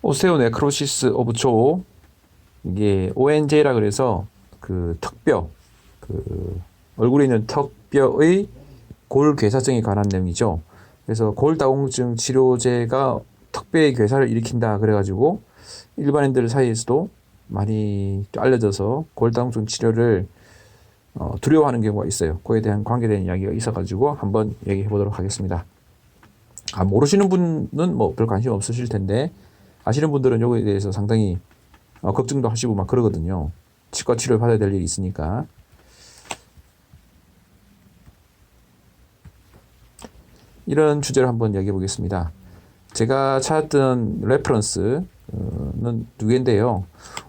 오스테오네크로시스 오브 조, 이게 ONJ라 그래서 그 턱뼈, 그 얼굴에 있는 턱뼈의 골괴사증에 관한 내용이죠. 그래서 골다공증 치료제가 턱뼈의 괴사를 일으킨다 그래가지고 일반인들 사이에서도 많이 알려져서 골다공증 치료를 두려워하는 경우가 있어요. 그에 대한 관계된 이야기가 있어가지고 한번 얘기해 보도록 하겠습니다. 모르시는 분은 뭐 별 관심 없으실 텐데 아시는 분들은 요거에 대해서 상당히 걱정도 하시고 막 그러거든요. 치과 치료를 받아야 될 일이 있으니까. 이런 주제를 한번 얘기해 보겠습니다. 제가 찾았던 레퍼런스는 두 개인데요.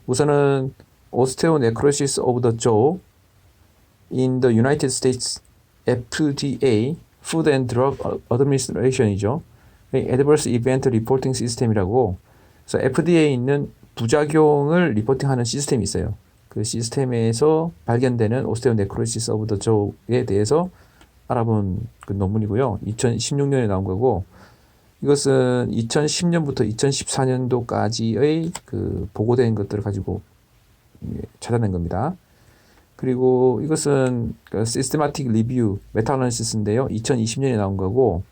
우선은 Osteonecrosis of the Jaw in the United States FDA Food and Drug Administration이죠. Adverse Event Reporting System이라고, 그래서 FDA에 있는 부작용을 리포팅하는 시스템이 있어요. 그 시스템에서 발견되는 오스테오네크로시스 오브 더 조에 대해서 알아본 그 논문이고요. 2016년에 나온 거고, 이것은 2010년부터 2014년도까지의 그 보고된 것들을 가지고 찾아낸 겁니다. 그리고 이것은 그 시스테마틱 리뷰 메타어널리시스인데요. 2020년에 나온 거고,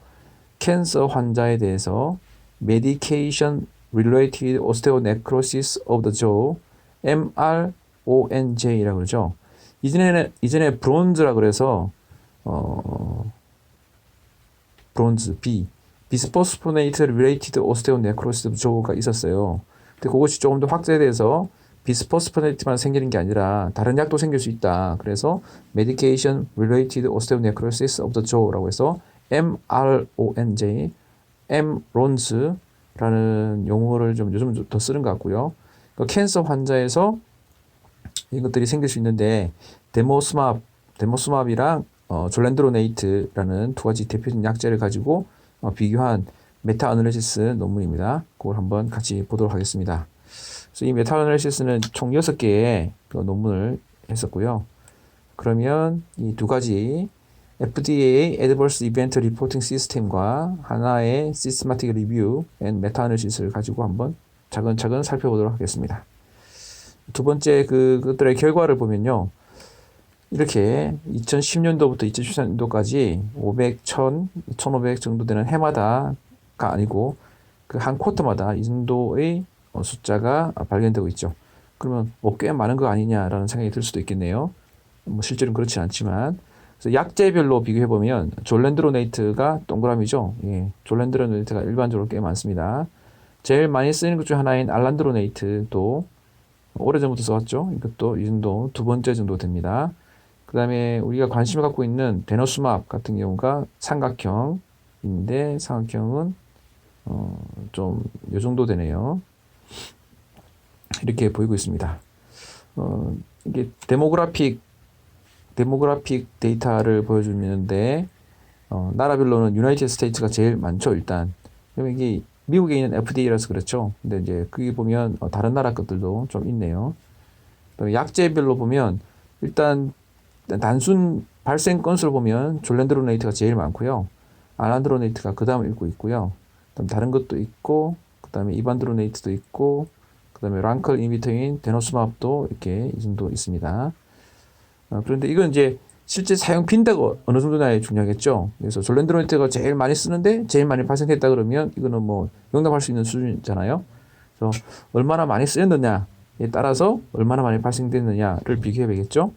캔서 환자에 대해서 Medication Related Osteonecrosis of the Jaw, MRONJ라고 그러죠. 이전에 브론즈라 그래서 브론즈 B, 비스포스포네이트 Related Osteonecrosis of the Jaw가 있었어요. 근데 그것이 조금 더 확대돼서 비스포스포네이트만 생기는 게 아니라 다른 약도 생길 수 있다. 그래서 Medication Related Osteonecrosis of the Jaw라고 해서 MRONJ, MRONS라는 용어를 좀 요즘 더 쓰는 것 같고요. 그러니까 캔서 환자에서 이것들이 생길 수 있는데 데모스맙이랑 졸렌드로네이트라는 두 가지 대표적인 약제를 가지고 비교한 메타 어널리시스 논문입니다. 그걸 한번 같이 보도록 하겠습니다. 그래서 이 메타 어널리시스는 총 6개의 논문을 했었고요. 그러면 이 두 가지 FDA Adverse Event Reporting System과 하나의 Systematic Review and Meta Analysis를 가지고 한번 차근차근 살펴보도록 하겠습니다. 두 번째 그것들의 결과를 보면요. 이렇게 2010년도부터 2014년도까지 500, 1000, 1500 정도 되는 해마다가 아니고 그 한 쿼터마다 이 정도의 숫자가 발견되고 있죠. 그러면 꽤 많은 거 아니냐라는 생각이 들 수도 있겠네요. 뭐 실제로는 그렇지 않지만, 그래서 약제별로 비교해 보면 졸렌드로네이트가 동그라미죠. 예, 졸렌드로네이트가 일반적으로 꽤 많습니다. 제일 많이 쓰이는 것 중 하나인 알란드로네이트도 오래전부터 써왔죠. 이것도 이 정도, 두 번째 정도 됩니다. 그 다음에 우리가 관심을 갖고 있는 데노스맙 같은 경우가 삼각형인데 삼각형은 좀 요 정도 되네요. 이렇게 보이고 있습니다. 이게 데모그래픽 데이터를 보여주는데 나라별로는 유나이티드 스테이츠가 제일 많죠. 일단 그러면 이게 미국에 있는 FDA라서 그렇죠. 근데 이제 거기 보면 다른 나라 것들도 좀 있네요. 그다음에 약제별로 보면 일단 단순 발생 건수를 보면 졸렌드로네이트가 제일 많고요. 알란드로네이트가 그 다음을 읽고 있고요. 그다음 다른 것도 있고, 그다음에 이반드로네이트도 있고, 그다음에 랑클 인비트윈 데노스맙도 이렇게 이 정도 있습니다. 그런데 이건 이제 실제 사용 빈도가 어느 정도냐에 중요하겠죠. 그래서 졸렌드로네이트가 제일 많이 쓰는데 제일 많이 발생했다 그러면 이거는 뭐 용납할 수 있는 수준이잖아요. 그래서 얼마나 많이 쓰였느냐에 따라서 얼마나 많이 발생됐느냐를 비교해 보겠죠.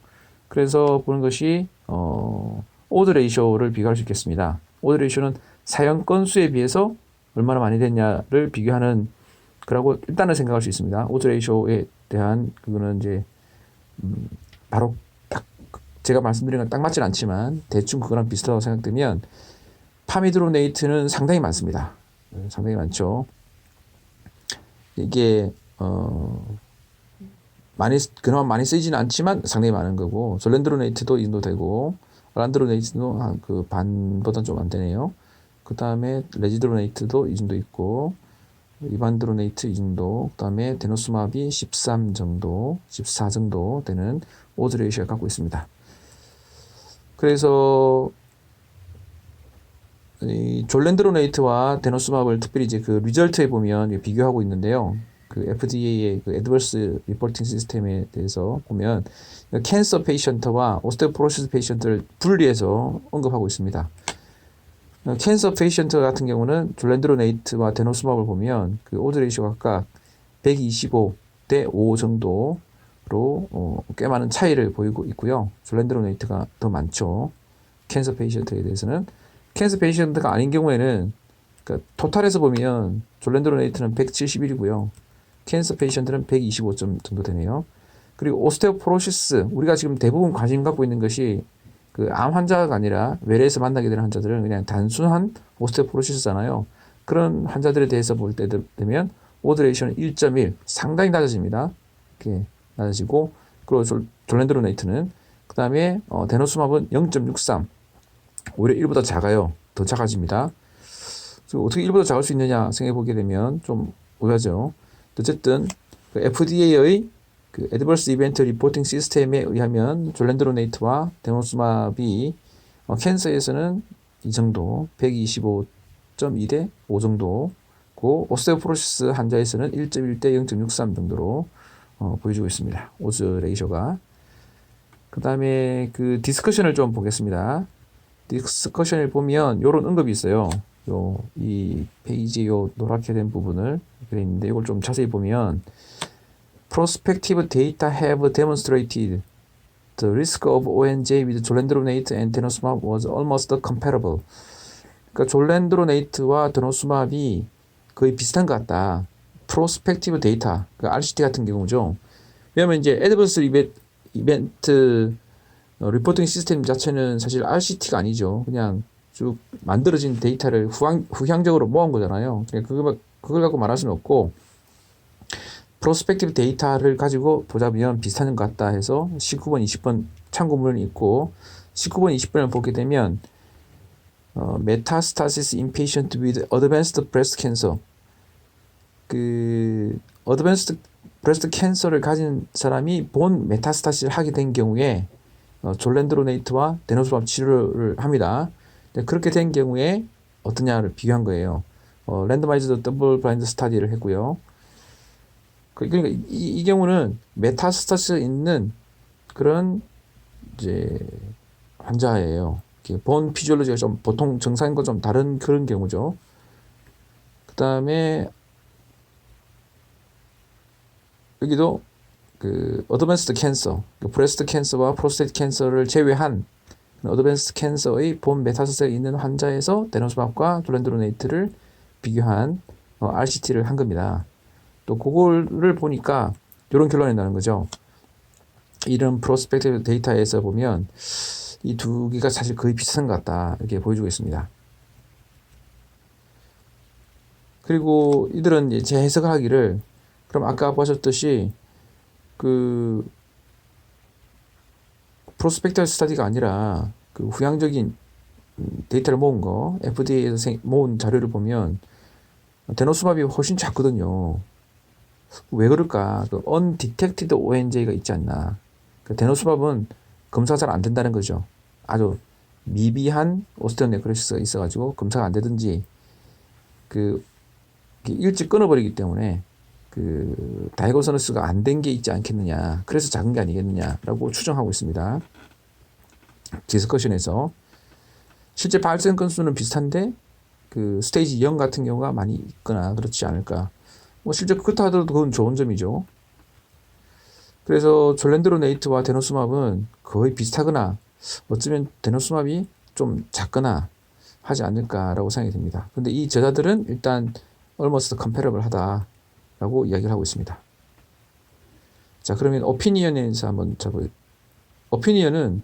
그래서 보는 것이 오드 레이쇼를 비교할 수 있겠습니다. 오드 레이쇼는 사용 건수에 비해서 얼마나 많이 됐냐를 비교하는 거라고 일단은 생각할 수 있습니다. 오드 레이쇼에 대한 그거는 이제 바로 딱 제가 말씀드린 건 딱 맞진 않지만 대충 그거랑 비슷하다고 생각되면 파미드로네이트는 상당히 많습니다. 상당히 많죠. 이게 그나마 많이 쓰이지는 않지만 상당히 많은 거고, 졸렌드로네이트도 이 정도 되고, 알란드로네이트도 그 반보다 좀 안 되네요. 그 다음에 레지드로네이트도 이 정도 있고, 이반드로네이트 이 정도, 그 다음에 데노스맙이 13 정도, 14 정도 되는 오드 레이쇼를 갖고 있습니다. 그래서 이 졸렌드로네이트와 데노스맙을 특별히 이제 그 리절트에 보면 비교하고 있는데요. 그 FDA의 그 애드버스 리포팅 시스템에 대해서 보면 캔서 페이션트와 오스테오포로시스 페이션트를 분리해서 언급하고 있습니다. 캔서 페이션트 같은 경우는 졸렌드로네이트와 데노스맙을 보면 그 오드 레이쇼가 각각 125대 5 정도로 꽤 많은 차이를 보이고 있고요. 졸렌드로네이트가 더 많죠. 캔서 페이션트에 대해서는 캔서 페이션트가 아닌 경우에는 그러니까 토탈에서 보면 졸렌드로네이트는 171이고요. 캔서 페이션트는 125점 정도 되네요. 그리고 오스테오포로시스 우리가 지금 대부분 관심 갖고 있는 것이 그 암 환자가 아니라 외래에서 만나게 되는 환자들은 그냥 단순한 오스테오포로시스잖아요. 그런 환자들에 대해서 볼 때 되면 오드 레이쇼는 1.1 상당히 낮아집니다. 이렇게 낮아지고 그리고 졸렌드로네이트는 그 다음에 데노스맙은 0.63 오히려 1보다 작아요. 더 작아집니다. 어떻게 1보다 작을 수 있느냐 생각해 보게 되면 좀 의아하죠. 어쨌든 그 FDA의 그 애드버스 이벤트 리포팅 시스템에 의하면 졸렌드로네이트와 데노스맙이 캔서에서는 이 정도 125.2대 5 정도고 오스테오포로시스 환자에서는 1.1대 0.63 정도로 보여주고 있습니다. 오즈 레이쇼가. 그 다음에 그 디스커션을 좀 보겠습니다. 디스커션을 보면 요런 언급이 있어요. 이 페이지 노랗게 된 부분을 이렇게 있는데 이걸 좀 자세히 보면 Prospective data have demonstrated the risk of ONJ with 졸렌드로네이트 and 데노스맙 was almost comparable. 그러니까 졸렌드로네이트와 데노스맙이 거의 비슷한 것 같다. Prospective data, 그러니까 RCT 같은 경우죠. 왜냐하면 이제 Adverse Event 리포팅 시스템 자체는 사실 RCT가 아니죠. 그냥 쭉 만들어진 데이터를 후향적으로 모은 거잖아요. 그걸 갖고 말할 수는 없고 프로스펙티브 데이터를 가지고 보자면 비슷한 것 같다 해서 19번, 20번 참고문이 있고 19번, 20번을 보게 되면 Metastasis in patient with advanced breast cancer 그 advanced breast cancer를 가진 사람이 본 메타스타시스를 하게 된 경우에 졸렌드로네이트와 데노스맙 치료를 합니다. 그렇게 된 경우에 어떠냐를 비교한 거예요. 랜더마이즈드 더블 블라인드 스터디를 했고요. 그러니까 이 경우는 메타스타시스 있는 그런 이제 환자예요. 본 피지올로지가 좀 보통 정상인과 좀 다른 그런 경우죠. 그 다음에 여기도 그 어드밴스드 캔서, 브레스트 캔서와 프로스테이트 캔서를 제외한 어드밴스드 캔서의 본 메타스타시스가 있는 환자에서 데노스맙과 졸렌드로네이트를 비교한 RCT를 한 겁니다. 또 그거를 보니까 이런 결론이 나는 거죠. 이런 프로스펙티브 데이터에서 보면 이 두 개가 사실 거의 비슷한 것 같다 이렇게 보여주고 있습니다. 그리고 이들은 이제 재해석을 하기를 그럼 아까 보셨듯이 그 프로스펙티브 스터디가 아니라 그 후향적인 데이터를 모은 거 FDA에서 모은 자료를 보면 데노스맙이 훨씬 작거든요. 왜 그럴까? 그 undetected ONJ가 있지 않나. 그 데노스맙은 검사가 잘 안 된다는 거죠. 아주 미비한 오스테오네크로시스가 있어가지고 검사가 안 되든지 그 일찍 끊어버리기 때문에 그 다이고노시스가 안 된 게 있지 않겠느냐. 그래서 작은 게 아니겠느냐라고 추정하고 있습니다. 디스커션에서 실제 발생 건수는 비슷한데 그 스테이지 0 같은 경우가 많이 있거나 그렇지 않을까. 뭐 실제 그렇다 하더라도 그건 좋은 점이죠. 그래서 졸렌드로네이트와 데노스맙은 거의 비슷하거나 어쩌면 데노스맙이 좀 작거나 하지 않을까라고 생각이 듭니다. 근데 이 저자들은 일단 almost comparable 하다라고 이야기를 하고 있습니다. 자, 그러면 오피니언에서 한번 잡아요. 오피니언은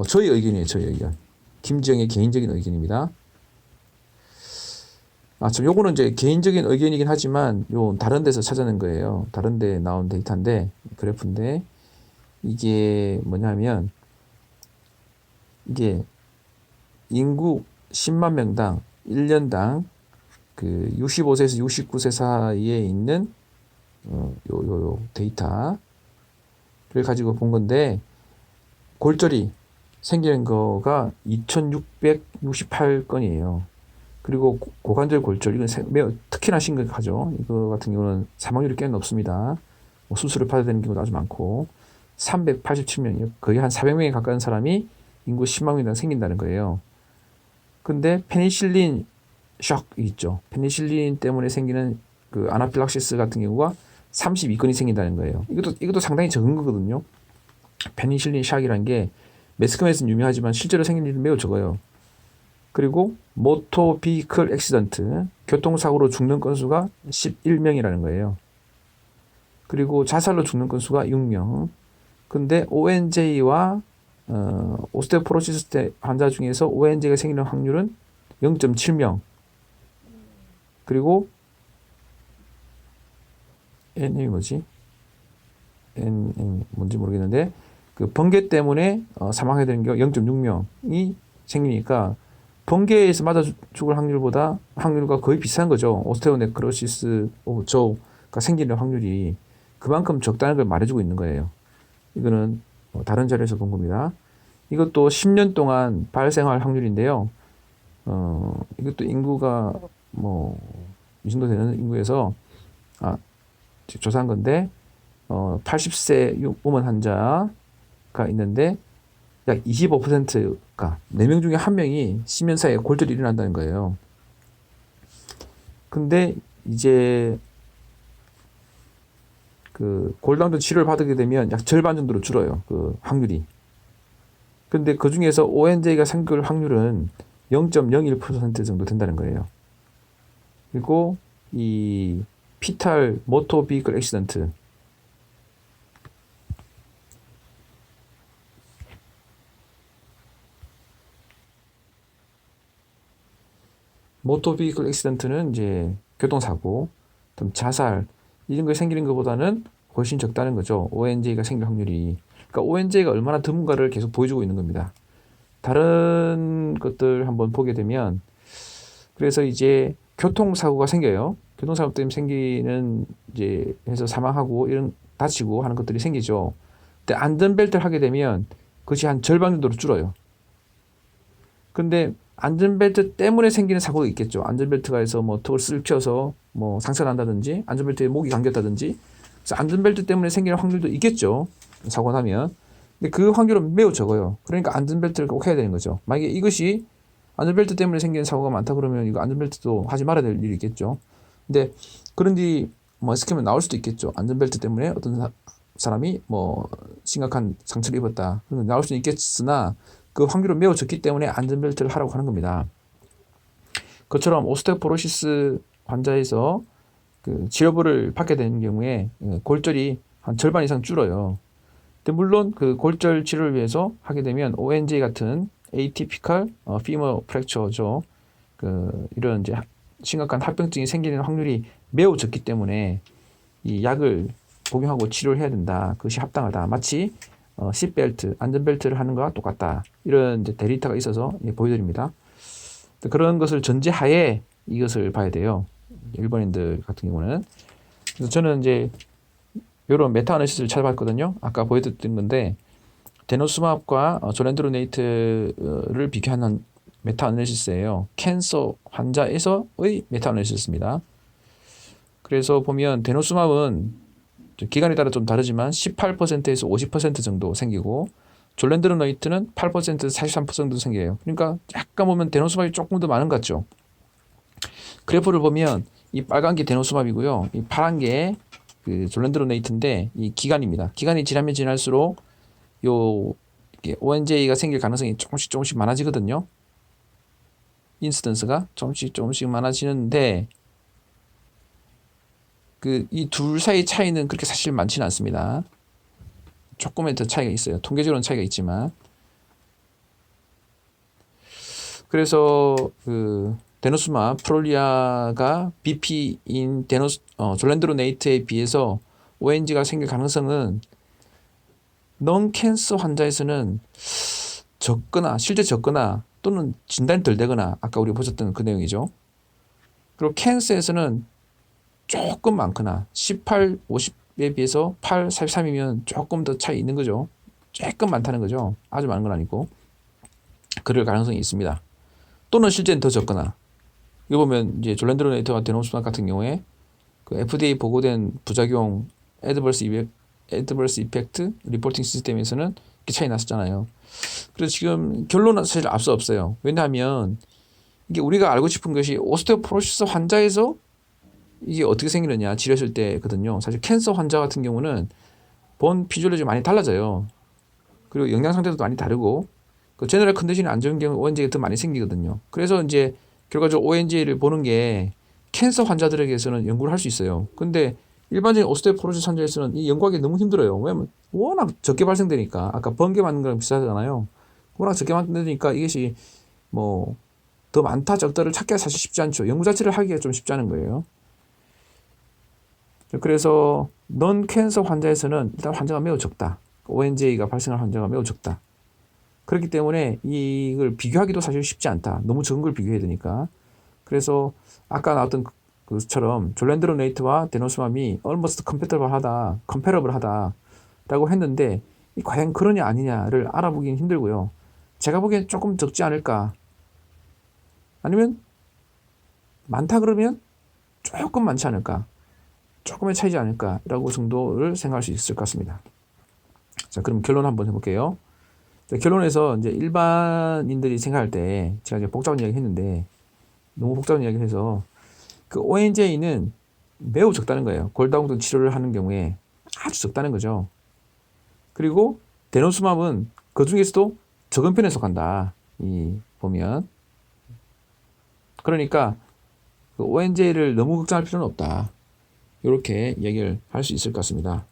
저희 의견이에요. 저희 의견. 김지영의 개인적인 의견입니다. 요거는 이제 개인적인 의견이긴 하지만 요 다른 데서 찾아낸 거예요. 다른 데 나온 데이터인데 그래프인데 이게 뭐냐면 이게 인구 10만 명당 1년당 그 65세에서 69세 사이에 있는 요 데이터를 가지고 본 건데 골절이 생기는 거가 2668건이에요. 그리고 고관절 골절 이건 매우 특히나 심각하죠. 이거 같은 경우는 사망률이 꽤 높습니다. 뭐 수술을 받아야 되는 경우도 아주 많고 387명이요. 거의 한 400명에 가까운 사람이 인구 10만 명이나 생긴다는 거예요. 근데 페니실린 shock이 있죠. 페니실린 때문에 생기는 그 아나필락시스 같은 경우가 32건이 생긴다는 거예요. 이것도 상당히 적은 거거든요. 페니실린 샥이라는 게 매스컴에서는 유명하지만 실제로 생긴 일은 매우 적어요. 그리고 모터 비클 액시던트, 교통사고로 죽는 건수가 11명이라는 거예요. 그리고 자살로 죽는 건수가 6명. 근데 ONJ와 오스테오포로시스 환자 중에서 ONJ가 생기는 확률은 0.7명. 그리고 N이 뭐지? N 뭔지 모르겠는데 그 번개 때문에 사망하게 되는 경우 0.6명이 생기니까 번개에서 맞아 죽을 확률과 거의 비슷한 거죠. 오스테오네크로시스 오브 조가 생기는 확률이 그만큼 적다는 걸 말해주고 있는 거예요. 이거는 다른 자료에서 본 겁니다. 이것도 10년 동안 발생할 확률인데요. 이것도 인구가 뭐 이 정도 되는 인구에서 조사한 건데 80세 우먼 환자가 있는데 약 25%가 4명 중에 1명이 10년 사이에 골절이 일어난다는 거예요. 근데 이제 그 골다공증 치료를 받게 되면 약 절반 정도로 줄어요. 그 확률이. 근데 그 중에서 ONJ가 생길 확률은 0.01% 정도 된다는 거예요. 그리고 이 피탈 모터 비클 액시던트 모터 비클 액시던트는 이제 교통사고, 자살 이런 거 생기는 것보다는 훨씬 적다는 거죠. ONJ가 생길 확률이. 그러니까 ONJ가 얼마나 드문가를 계속 보여주고 있는 겁니다. 다른 것들 한번 보게 되면 그래서 이제 교통사고가 생겨요. 교통사고 때문에 생기는 이제 해서 사망하고 이런 다치고 하는 것들이 생기죠. 근데 안전벨트를 하게 되면 그것이 한 절반 정도로 줄어요. 근데 안전벨트 때문에 생기는 사고가 있겠죠. 안전벨트가 해서 뭐 턱을 쓸켜서 뭐 상처 난다든지 안전벨트에 목이 감겼다든지 그래서 안전벨트 때문에 생기는 확률도 있겠죠. 사고 나면. 근데 그 확률은 매우 적어요. 그러니까 안전벨트를 꼭 해야 되는 거죠. 만약에 이것이 안전벨트 때문에 생기는 사고가 많다 그러면 이거 안전벨트도 하지 말아야 될 일이 있겠죠. 근데 그런 일이 뭐 스키면 나올 수도 있겠죠. 안전벨트 때문에 어떤 사람이 뭐 심각한 상처를 입었다. 그런 나올 수는 있겠으나 그 확률은 매우 적기 때문에 안전벨트를 하라고 하는 겁니다. 그처럼 오스테오포로시스 환자에서 그 치료를 받게 되는 경우에 골절이 한 절반 이상 줄어요. 근데 물론 그 골절 치료를 위해서 하게 되면 ONJ 같은 atypical femur fracture죠. 그 이런 이제 심각한 합병증이 생기는 확률이 매우 적기 때문에 이 약을 복용하고 치료를 해야 된다. 그것이 합당하다. 마치 시트벨트, 안전벨트를 하는 거와 똑같다. 이런 이제 데이터가 있어서 보여드립니다. 그런 것을 전제하에 이것을 봐야 돼요. 일본인들 같은 경우는. 그래서 저는 이제 이런 메타아나리시스를 찾아봤거든요. 아까 보여드렸던 건데 데노스마브과 조렌드로네이트를 비교하는 메타아나리시스예요. 캔서 환자에서의 메타아나리시스입니다. 그래서 보면 데노스마브는 기간에 따라 좀 다르지만 18%에서 50% 정도 생기고 졸렌드로네이트는 8%에서 43% 정도 생겨요. 그러니까 약간 보면 데노스마브이 조금 더 많은 것 같죠. 그래프를 보면 이 빨간 게 데노스마브이고요. 이 파란 게 그 졸렌드로네이트인데 이 기간입니다. 기간이 지나면 지날수록 요 ONJ가 생길 가능성이 조금씩 많아지거든요. 인스턴스가 조금씩 많아지는데 그 이 둘 사이 차이는 그렇게 사실 많지는 않습니다. 조금의 더 차이가 있어요. 통계적으로는 차이가 있지만. 그래서 그 데노스마 프롤리아가 BP인 졸렌드로네이트에 비해서 ONG가 생길 가능성은 넌캔서 환자에서는 실제 적거나 또는 진단이 덜 되거나 아까 우리가 보셨던 그 내용이죠. 그리고 캔서에서는 조금 많거나 18, 50에 비해서 8, 43이면 조금 더 차이 있는 거죠. 조금 많다는 거죠. 아주 많은 건 아니고. 그럴 가능성이 있습니다. 또는 실제는 더 적거나. 여기 보면 이제 졸렌드로네이트와 데노스맘 같은 경우에 그 FDA 보고된 부작용 애드버스 이펙트 리포팅 시스템에서는 이렇게 차이 났었잖아요. 그래서 지금 결론은 사실 앞서 없어요. 왜냐하면 이게 우리가 알고 싶은 것이 오스테오포로시스 환자에서 이게 어떻게 생기느냐 치료했을 때거든요. 사실 캔서 환자 같은 경우는 본 피지올로지 많이 달라져요. 그리고 영양 상태도 많이 다르고 그 제너럴 컨디션이 안 좋은 경우 ONJ가 더 많이 생기거든요. 그래서 이제 결과적으로 ONJ를 보는 게 캔서 환자들에게서는 연구를 할 수 있어요. 근데 일반적인 오스테오포로시스 환자에서는 이 연구하기 너무 힘들어요. 왜냐면 워낙 적게 발생되니까 아까 번개 맞는 거랑 비슷하잖아요. 워낙 적게 만드니까 이것이 뭐 더 많다 적다를 찾기가 사실 쉽지 않죠. 연구 자체를 하기가 좀 쉽지 않은 거예요. 그래서 넌 캔서 환자에서는 일단 환자가 매우 적다. ONJ가 발생할 환자가 매우 적다. 그렇기 때문에 이걸 비교하기도 사실 쉽지 않다. 너무 적은 걸 비교해야 되니까. 그래서 아까 나왔던 그처럼 졸렌드로네이트와 데노스맘이 almost comparable 하다라고 했는데 이 과연 그러냐 아니냐를 알아보긴 힘들고요. 제가 보기엔 조금 적지 않을까. 아니면 많다 그러면 조금 많지 않을까. 조금의 차이지 않을까라고 정도를 생각할 수 있을 것 같습니다. 자, 그럼 결론 한번 해볼게요. 자, 결론에서 이제 일반인들이 생각할 때 제가 이제 복잡한 이야기 했는데 너무 복잡한 이야기를 해서 그 ONJ는 매우 적다는 거예요. 골다공증 치료를 하는 경우에 아주 적다는 거죠. 그리고 데노스맘은 그 중에서도 적은 편에 속한다. 보면 그러니까 그 ONJ를 너무 걱정할 필요는 없다. 이렇게 얘기를 할 수 있을 것 같습니다.